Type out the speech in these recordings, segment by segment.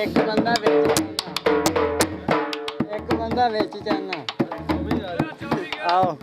ਇੱਕ ਬੰਦਾ ਵਿੱਚ ਜਾਣਾ ਆਓ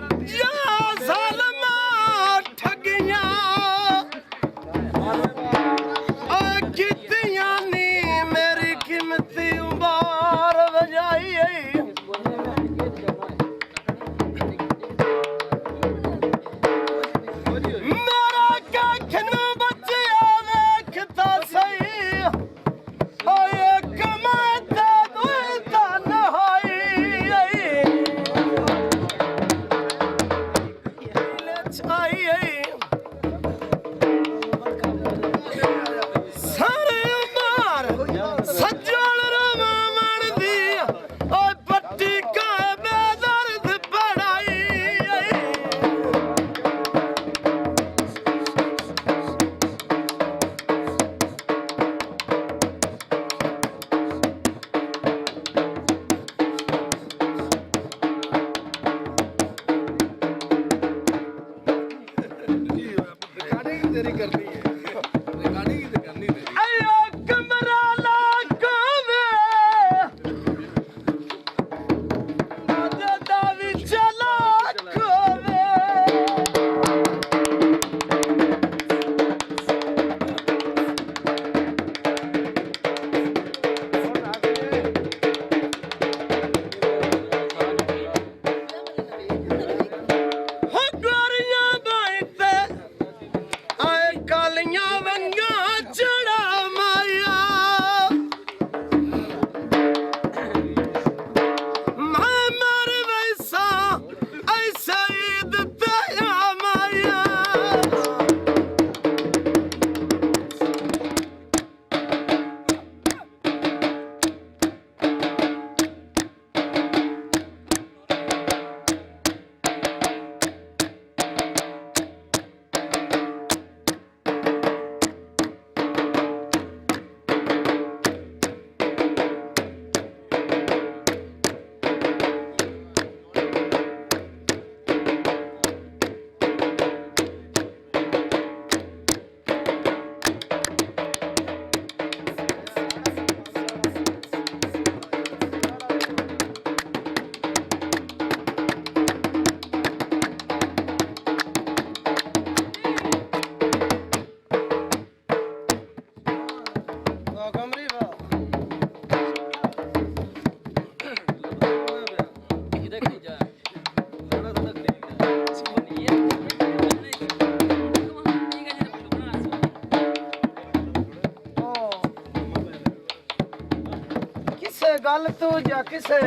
गल तू या किसे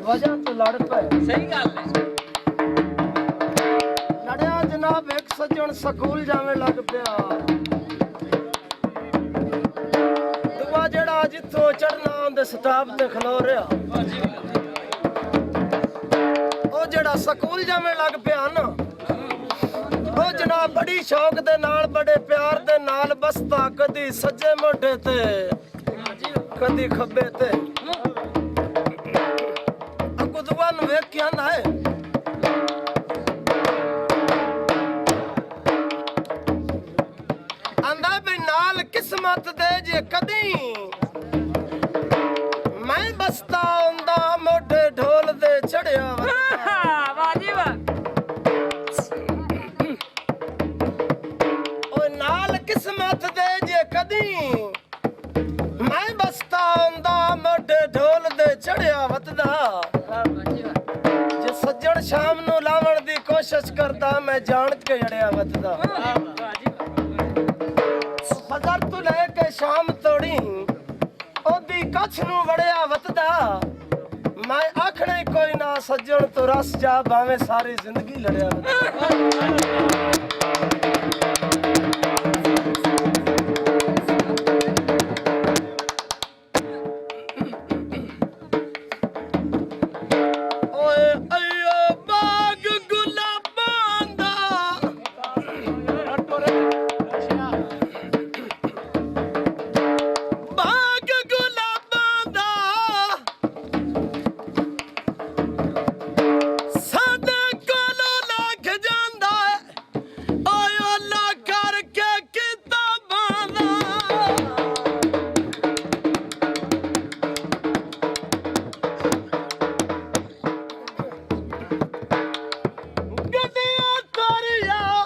वजह तो लड़ पे सही गल है लड़या जनाब एक सज्जन स्कूल जावे लग पिया दुआ जड़ा जिथों चढ़ना उनदे स्टाफ ते खलो रहा ओ जड़ा स्कूल जावे लग पिया ना ओ जनाब बड़ी शौक दे नाल बड़े प्यार दे नाल बसता कदी सज्जे मोढे ते कदी खब्बे ते अगू दुआ नु वेख के आंदा है आंदा भी नाल किस्मत दे जे कदी मैं बसता हुंदा मोढे ढोल दे चढ़िया वाह जी वाह ओ नाल किस्मत दे जे कदी मैं बसता हुंदा मोढे ढोल दे चढ़िया वतदा जे सज्जन शाम नु लावण दी कोशिश करदा मैं जान के अड़िया वतदा फजर तू लेके शाम तोड़ी ओदी कछ नु वड़िया वतदा मैं आखणे कोई ना सज्जन तो रस जा भावे सारी जिंदगी लड़िया ਦਰਿਆ